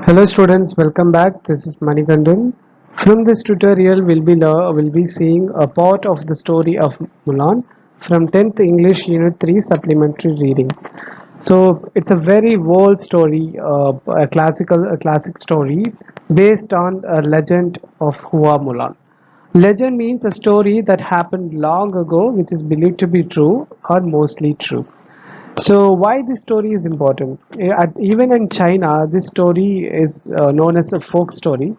Hello students, welcome back. This is Manikandan. From this tutorial, we'll be seeing a part of the story of Mulan from 10th English Unit 3 supplementary reading. So it's a very old story, a classic story based on a legend of Hua Mulan. Legend means a story that happened long ago, which is believed to be true or mostly true. So why this story is important? Even in China, this story is known as a folk story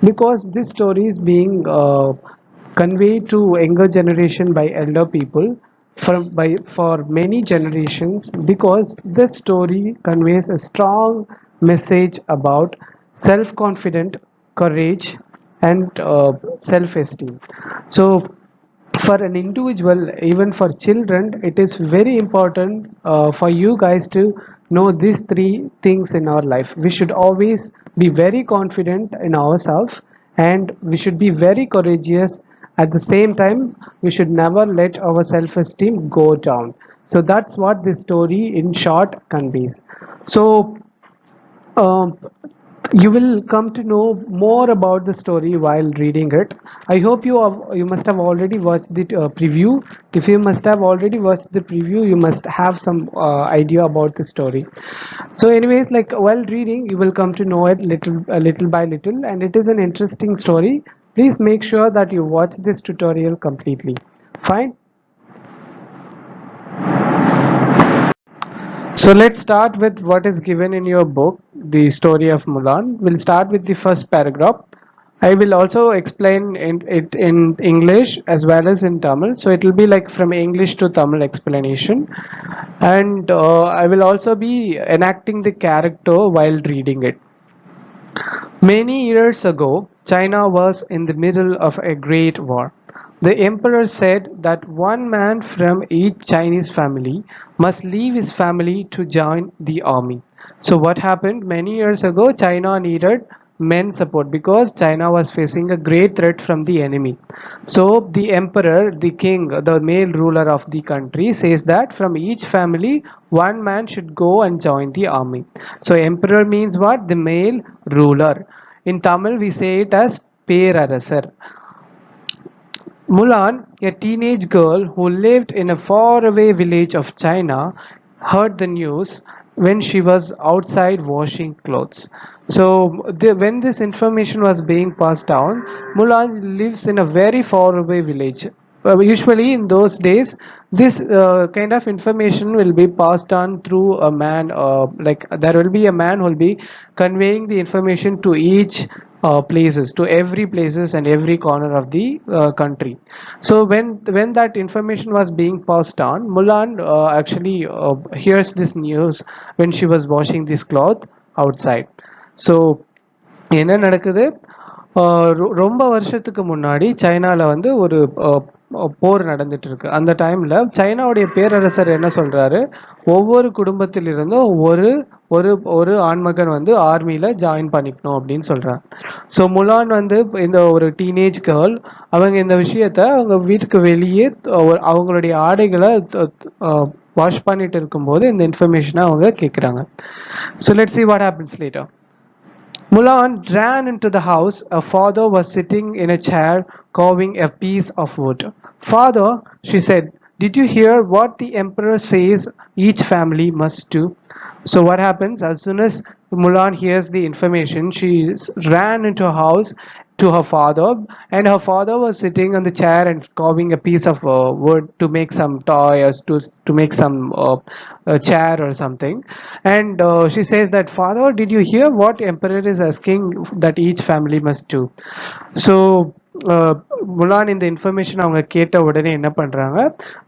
because this story is being conveyed to younger generation by elder people for many generations because this story conveys a strong message about self-confident, courage, and self-esteem. So for an individual, even for children, it is very important for you guys to know these three things in our life. We should always be very confident in ourselves, and we should be very courageous. At the same time, we should never let our self-esteem go down. So that's what this story in short conveys. So um, you will come to know more about the story while reading it. I hope you must have already watched the preview. If you must have already watched the preview, you must have some idea about the story. So anyways, like while reading, you will come to know it little by little, and it is an interesting story. Please make sure that you watch this tutorial completely. Fine. So let's start with what is given in your book, The Story of Mulan. We'll start with the first paragraph. I will also explain it in English as well as in Tamil. So it will be like from English to Tamil explanation. And I will also be enacting the character while reading it. Many years ago, China was in the middle of a great war. The emperor said that one man from each Chinese family must leave his family to join the army. So, what happened many years ago? China needed men support because China was facing a great threat from the enemy. So, the emperor, the king, the male ruler of the country, says that from each family, one man should go and join the army. So, emperor means what? The male ruler. In Tamil, we say it as Perarasar. Mulan, a teenage girl who lived in a faraway village of China, heard the news when she was outside washing clothes. So, when this information was being passed down, Mulan lives in a very faraway village. Usually, in those days, this kind of information will be passed on through a man, like there will be a man who will be conveying the information to each places, to every places and every corner of the country. So when that information was being passed on, Mulan actually hears this news when she was washing this cloth outside. So என்ன நடக்குது? ரொம்ப வருஷத்துக்கு முன்னாடி சைனால வந்து ஒரு போர் நடந்துட்டு இருக்கு. அந்த டைம்ல சைனாவுடைய பேரரசர் என்ன சொல்றாரு, ஒவ்வொரு குடும்பத்திலிருந்தும் ஒரு ஒரு ஒரு ஆண்மகன் வந்து ஆர்மியில ஜாயின் பண்ணிக்கணும் அப்படின்னு சொல்றாங்க. ஸோ முலான் வந்து இந்த ஒரு டீனேஜ் கேர்ள், அவங்க இந்த விஷயத்த அவங்க வீட்டுக்கு வெளியே அவங்களுடைய ஆடைகளை வாஷ் பண்ணிட்டு இருக்கும்போது இந்த இன்ஃபர்மேஷனை அவங்க கேட்குறாங்க. So let's see what happens later. Mulan ran into the house. Her father was sitting in a chair carving a piece of wood. Father, she said, did you hear what the emperor says each family must do? So what happens? As soon as Mulan hears the information, she ran into her house to her father, and her father was sitting on the chair and carving a piece of wood to make some toy or to make some a chair or something. And she says that, Father, did you hear what emperor is asking that each family must do? So முலான் இந்த information அவங்க கேட்ட உடனே என்ன பண்றாங்க,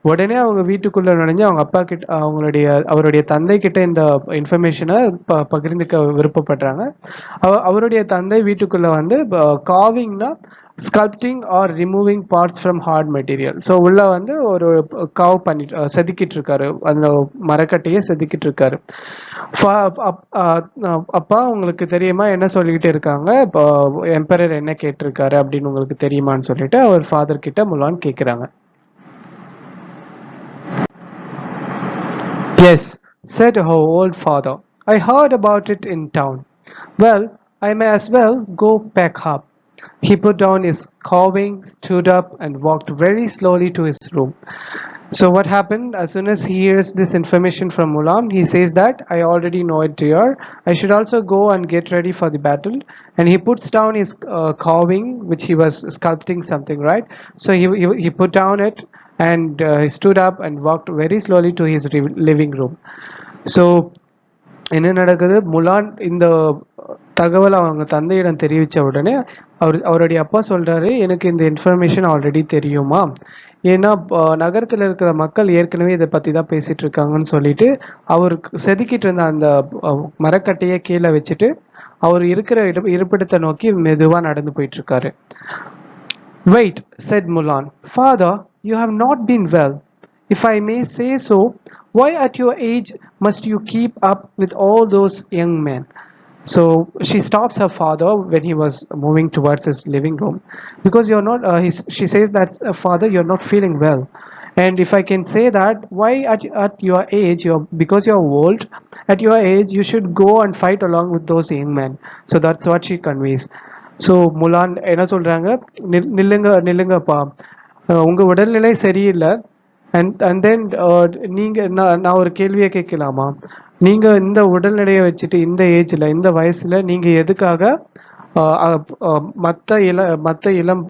உடனே அவங்க வீட்டுக்குள்ள நுழைஞ்சு அவங்க அப்பா கிட்ட அவருடைய தந்தை கிட்ட இந்த இன்ஃபர்மேஷனை பகிர்ந்துக்க விருப்பப்படுறாங்க. அவருடைய தந்தை வீட்டுக்குள்ள வந்து காவிங்னா sculpting or removing parts from hard material. So உள்ள வந்து ஒரு காவ் பண்ணிட்டு செதுக்கிட்டு இருக்காரு, அந்த மரக்கட்டையை செதுக்கிட்டு இருக்காரு. அப்பா உங்களுக்கு தெரியுமா என்ன சொல்லிக்கிட்டு இருக்காங்க, இப்போ எம்பரர் என்ன கேட்டிருக்காரு அப்படின்னு உங்களுக்கு தெரியுமான்னு சொல்லிட்டு அவர் ஃபாதர் கிட்ட முலான் கேட்குறாங்க. Yes, said her old father. I heard about it in town. Well, I may as well go pack up. He put down his carving, stood up, and walked very slowly to his room. So what happened? As soon as he hears this information from Mulan, he says that I already know it, dear. I should also go and get ready for the battle. And he puts down his carving, which he was sculpting something, right? So he put down it and he stood up and walked very slowly to his living room. So என்ன நடக்குது முலான் இந்த தகவலை அவங்க தந்தையிடம் தெரிவித்த உடனே அவருடைய அப்பா சொல்றாரு எனக்கு இந்த இன்ஃபர்மேஷன் ஆல்ரெடி தெரியுமா ஏன்னா நகரத்தில் இருக்கிற மக்கள் ஏற்கனவே இதை பற்றி தான் பேசிட்டு இருக்காங்கன்னு சொல்லிட்டு அவருக்கு செதுக்கிட்டு இருந்த அந்த மரக்கட்டையை கீழே வச்சுட்டு அவர் இருக்கிற இருப்பிடத்தை நோக்கி மெதுவாக நடந்து போயிட்டு இருக்காரு. Wait, said Mulan. Father, you have not been well. If I may say so, why at your age must you keep up with all those young men? So she stops her father when he was moving towards his living room because you're not. She says that father, you're not feeling well, and if I can say that, why at your age, because you're old, at your age you should go and fight along with those young men. So that's what she conveys. So Mulan என்ன சொல்கிறாங்க, நில்லுங்க நில்லுங்கப்பா, உங்கள் உடல்நிலை சரியில்லை. And then நீங்கள் நான் ஒரு கேள்வியை கேட்கலாமா, நீங்கள் இந்த உடல்நிலையை வச்சுட்டு இந்த ஏஜில் இந்த வயசில் நீங்கள் எதுக்காக மற்ற இளம்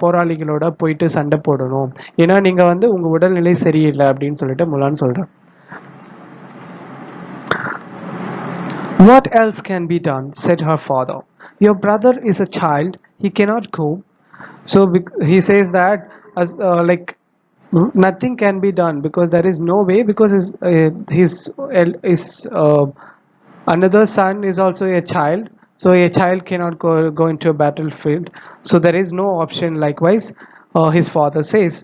போராளிகளோட போயிட்டு சண்டை போடணும், ஏன்னா நீங்கள் வந்து உங்கள் உடல்நிலை சரியில்லை அப்படின்னு சொல்லிட்டு முலான் சொல்கிறேன். What else can be done, said her father. Your brother is a child, he cannot go. So he says that as like nothing can be done because there is no way, because his another son is also a child, so a child cannot go into a battlefield, so there is no option. Likewise, his father says.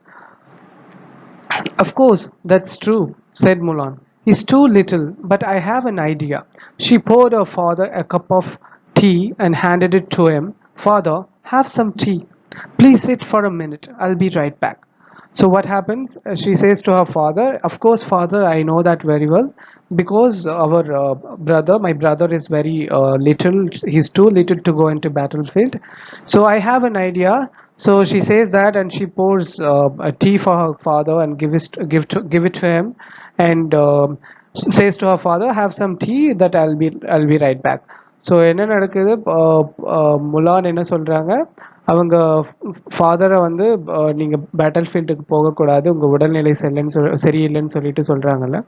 Of course, that's true, said Mulan. He's too little, but I have an idea. She poured her father a cup of tea and handed it to him. Father, have some tea. Please sit for a minute. I'll be right back. So what happens? She says to her father, of course, father, I know that very well, because our my brother is very little. He's too little to go into battlefield. So I have an idea. So she says that, and she pours a tea for her father and give it to him, and says to her father, have some tea, that I'll be right back. So என்ன நடக்குது, முலான் என்ன சொல்கிறாங்க, அவங்க ஃபாதரை வந்து நீங்கள் battle ஃபீல்டுக்கு போகக்கூடாது, உங்கள் உடல்நிலை சரியில்லைன்னு சொல்லிட்டு சொல்கிறாங்கல்ல.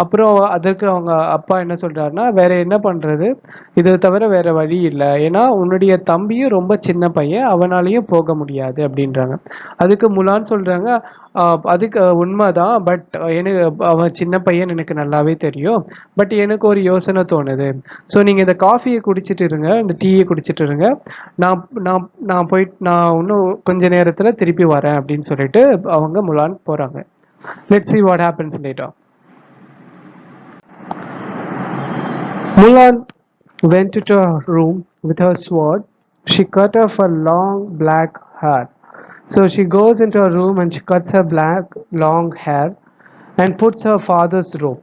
அப்புறம் அதற்கு அவங்க அப்பா என்ன சொல்கிறாருன்னா, வேற என்ன பண்ணுறது, இதை தவிர வேற வழி இல்லை, ஏன்னா உன்னுடைய தம்பியும் ரொம்ப சின்ன பையன், அவனாலையும் போக முடியாது அப்படின்றாங்க. அதுக்கு முலான் சொல்கிறாங்க, அதுக்கு உண்மைதான், பட் எனக்கு அவன் சின்ன பையன் எனக்கு நல்லாவே தெரியும், பட் எனக்கு ஒரு யோசனை தோணுது. ஸோ நீங்கள் இந்த காஃபியை குடிச்சிட்டு இருங்க, இந்த டீயை குடிச்சிட்டு இருங்க, நான் நான் நான் போயிட்டு நான் இன்னும் கொஞ்ச நேரத்தில் திருப்பி வரேன் அப்படின்னு சொல்லிட்டு அவங்க முலான் போகிறாங்க. Let's see what happens later. Mulan went to her room with her sword. She cut off her long black hair. So she goes into her room and she cuts her black long hair and puts her father's robe.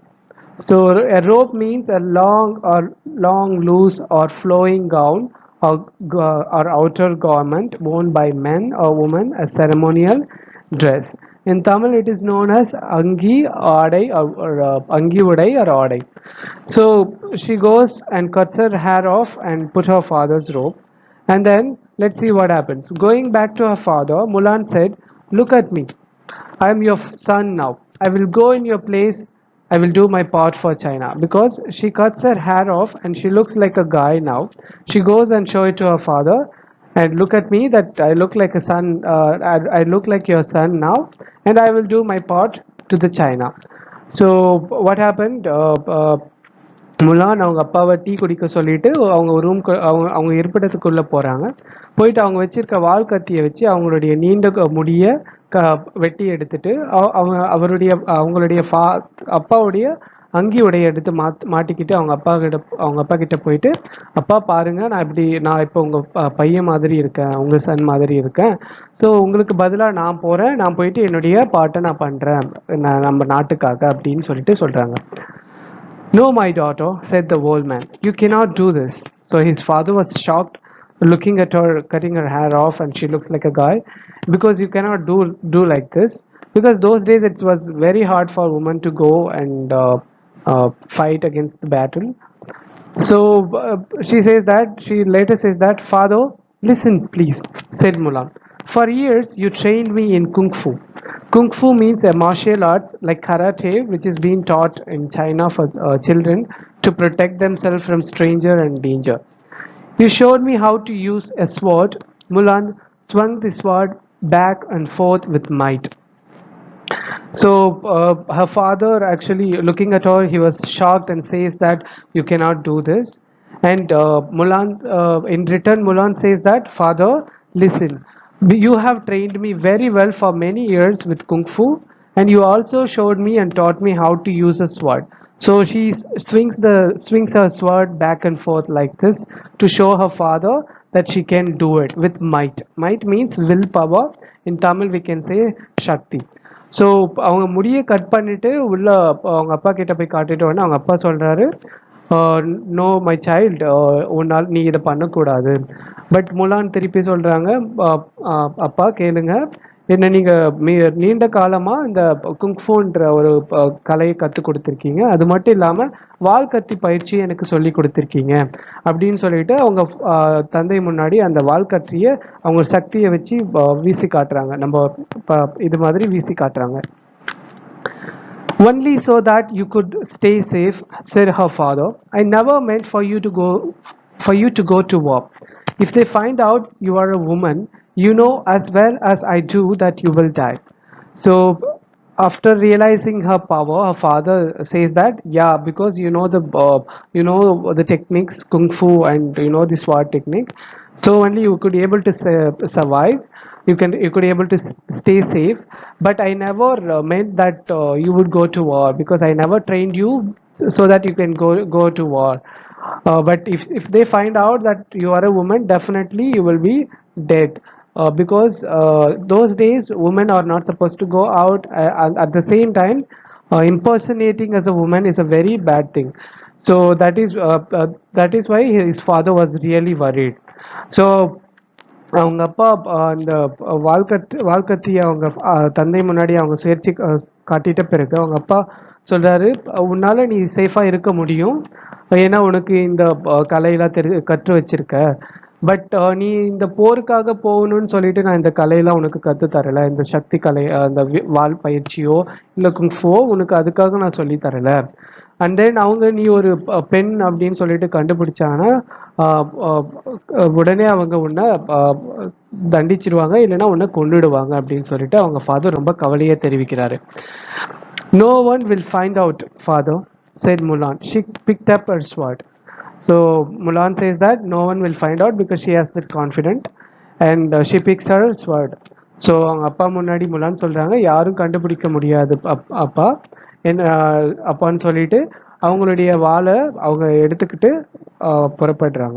So a robe means a long loose or flowing gown or outer garment worn by men or women, a ceremonial dress. In Tamil it is known as angi adai or angi udai or adai. So she goes and cuts her hair off and put her father's robe, and then let's see what happens. Going back to her father, Mulan said, look at me, I am your son now, I will go in your place, I will do my part for China. Because she cuts her hair off and she looks like a guy now, she goes and show it to her father, and look at me, that I look like a son, I look like your son now, and I will do my part to the China. So what happened, முலான் அவங்க அப்பாவை tea குடிக்க சொல்லிட்டு அவங்க ரூம்க்கு அவங்க இருப்பிடத்துக்குள்ளே போகிறாங்க. போயிட்டு அவங்க வச்சிருக்க வால் கத்தியை வச்சு அவங்களுடைய நீண்ட முடிய வெட்டி எடுத்துட்டு அவங்களுடைய அப்பாவுடைய அங்கி உடைய எடுத்து மாட்டிக்கிட்டு அவங்க அப்பா கிட்ட போயிட்டு, அப்பா பாருங்க, நான் இப்போ உங்க பையன் மாதிரி இருக்கேன், உங்க சன் மாதிரி இருக்கேன், ஸோ உங்களுக்கு பதிலாக நான் போறேன், நான் போயிட்டு என்னுடைய பாட்டை நான் பண்றேன் நம்ம நாட்டுக்காக அப்படின்னு சொல்லிட்டு சொல்றாங்க. No, my daughter, said the old man, you cannot do this. So his father was shocked, looking at her cutting her hair off, and she looks like a guy, because you cannot do like this. Because those days it was very hard for a woman to go and fight against the battle. So she later says that, Father, listen please, said Mulan. For years you trained me in Kung Fu. Kung Fu means a martial arts like karate, which is being taught in China for children to protect themselves from stranger and danger. You showed me how to use a sword. Mulan swung the sword back and forth with might. So her father, actually looking at her, he was shocked and says that you cannot do this. And in return, Mulan says that, Father, listen, you have trained me very well for many years with Kung Fu, and you also showed me and taught me how to use a sword. So she swings her sword back and forth like this to show her father that she can do it with might. Might means willpower. In Tamil, we can say Shakti. So அவங்க முடியை cut பண்ணிட்டு உள்ள அவங்க அப்பா கிட்ட போய் காட்டிட்டு உடனே அவங்க அப்பா சொல்றாரு, நோ மை சைல்டு, உன்னால் நீ இதை பண்ணக்கூடாது. பட் முலான் திருப்பி சொல்றாங்க, அப்பா கேளுங்க, என்ன நீங்க நீண்ட காலமா இந்த குங்ஃபூன்ற ஒரு கலையை கற்றுக் கொடுத்துருக்கீங்க, அது மட்டும் இல்லாம வாள்கத்தி பயிற்சி எனக்கு சொல்லி கொடுத்துருக்கீங்க அப்படின்னு சொல்லிட்டு அவங்க தந்தை முன்னாடி அந்த வாள்கத்திய அவங்க சக்தியை வச்சு வீசி காட்டுறாங்க. நம்ம இது மாதிரி வீசி காட்டுறாங்க. Only so that you could stay safe, said her father. I never meant for you to go to war. If they find out you are a woman, you know as well as I do that you will die. So after realizing her power, her father says that, yeah, because you know the techniques, kung fu, and you know the sword technique, so only you could able to survive. You could able to stay safe. But I never meant that you would go to war, because I never trained you so that you can go to war. But if they find out that you are a woman, definitely you will be dead. Because those days women are not supposed to go out. At the same time, impersonating as a woman is a very bad thing. So that is why his father was really worried. So அவங்க அப்பா அந்த வாழ்க்கத்திய அவங்க தந்தை முன்னாடி அவங்க சுயற்சி காட்டிட்ட பிறகு அவங்க அப்பா சொல்றாரு, உன்னால நீ சேஃபா இருக்க முடியும், ஏன்னா உனக்கு இந்த கலையெல்லாம் கற்று வச்சிருக்க. பட் நீ இந்த போருக்காக போகணும்னு சொல்லிட்டு நான் இந்த கலையெல்லாம் உனக்கு கத்து தரல, இந்த சக்தி கலை, அந்த வால் பயிற்சியோ இல்லை குங்ஃபோ உனக்கு அதுக்காக நான் சொல்லி தரல. அண்ட் தென் அவங்க நீ ஒரு பெண் அப்படின்னு சொல்லிட்டு கண்டுபிடிச்சாங்கன்னா உடனே அவங்க உன்னை தண்டிச்சிருவாங்க, இல்லைன்னா உன்னை கொன்னுடுவாங்க அப்படின்னு சொல்லிட்டு அவங்க ஃபாதர் ரொம்ப கவலையை தெரிவிக்கிறாரு. No one will find out, father, said Mulan. She picked up her sword. So Mulan says that no one will find out because she has that confidence, and she picks her sword. So அவங்க அப்பா முன்னாடி முலான் சொல்றாங்க, யாரும் கண்டுபிடிக்க முடியாது அப்பா என்ன அப்பான்னு சொல்லிட்டு அவங்களுடைய வாளை அவங்க எடுத்துக்கிட்டு புறப்படுறாங்க.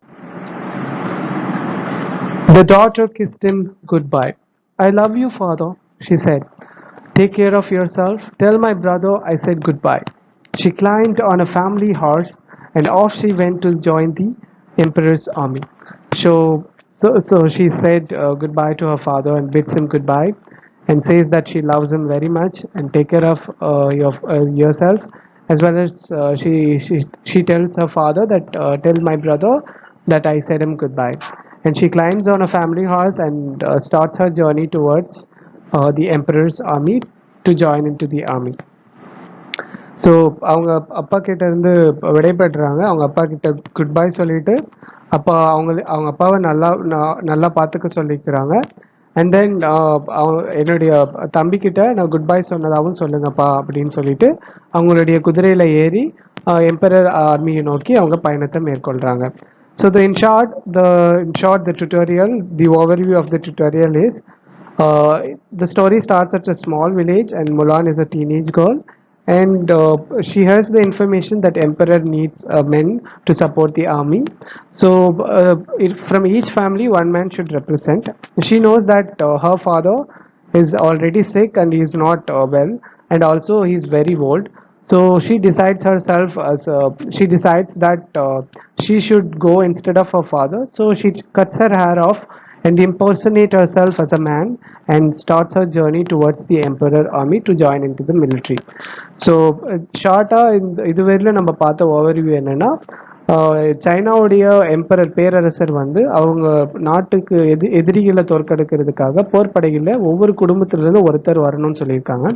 The daughter kissed him goodbye. I love you, father, she said. Take care of yourself. Tell my brother I said goodbye. She climbed on a family horse and off she went to join the emperor's army. So she said goodbye to her father and bids him goodbye, and says that she loves him very much and take care of yourself, as well as she tells her father that tell my brother that I said him goodbye. And she climbs on a family horse and starts her journey towards the emperor's army to join into the army. So அவங்க அப்பா கிட்ட இருந்து விடைபெறுறாங்க. அவங்க அப்பா கிட்ட good bye சொல்லிட்டு அவங்க அப்பாவை நல்லா பார்த்துக்க சொல்லிக்கிறாங்க. அண்ட் தென் என்னுடைய தம்பிக்கிட்ட நான் குட் பை சொன்னதாகவும் சொல்லுங்கப்பா அப்படின்னு சொல்லிட்டு அவங்களுடைய குதிரையில் ஏறி எம்பரர் ஆர்மியை நோக்கி அவங்க பயணத்தை மேற்கொள்கிறாங்க. So in short, the tutorial, the overview of the tutorial is, the story starts at a small village and Mulan is a teenage girl, and she has the information that emperor needs men to support the army. So from each family one man should represent. She knows that her father is already sick and he is not well, and also he is very old. So she decides herself as she decides that she should go instead of her father. So she cuts her hair off and impersonate herself as a man and starts her journey towards the emperor army to join into the military. So ஷார்ட்டா இதுவரையிலும் நம்ம பார்த்த overview என்னன்னா சைனாவுடைய emperor பேரரசர் வந்து அவங்க நாட்டுக்கு எதிரிகளை தோற்கடிக்கிறதுக்காக போர்ப்படைகளில் ஒவ்வொரு குடும்பத்திலிருந்து ஒருத்தர் வரணும்னு சொல்லியிருக்காங்க.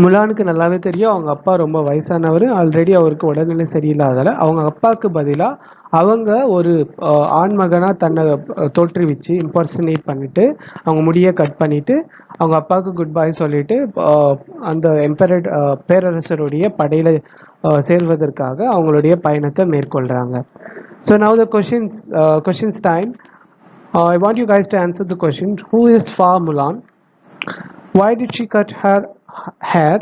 முலானுக்கு நல்லாவே தெரியும் அவங்க அப்பா ரொம்ப வயசானவர், ஆல்ரெடி அவருக்கு உடல்நிலை சரியில்லாதால அவங்க அப்பாவுக்கு பதிலாக அவங்க ஒரு ஆண்மகனாக தன்னை தோற்றுவிச்சு இம்பர்சனேட் பண்ணிட்டு அவங்க முடியை கட் பண்ணிட்டு அவங்க அப்பாவுக்கு குட் பை சொல்லிட்டு அந்த எம்பரர் பேரரசருடைய படையில சேர்வதற்காக அவங்களுடைய பயணத்தை மேற்கொள்றாங்க. So now the questions time. I want you guys to answer the question: Who is Fa Mulan? Why did she cut her hair?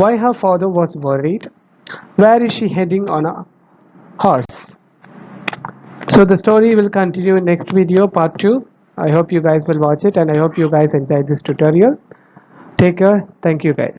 Why her father was worried? Where is she heading on a horse? So the story will continue in next video, part 2. I hope you guys will watch it and I hope you guys enjoyed this tutorial. Take care. Thank you guys.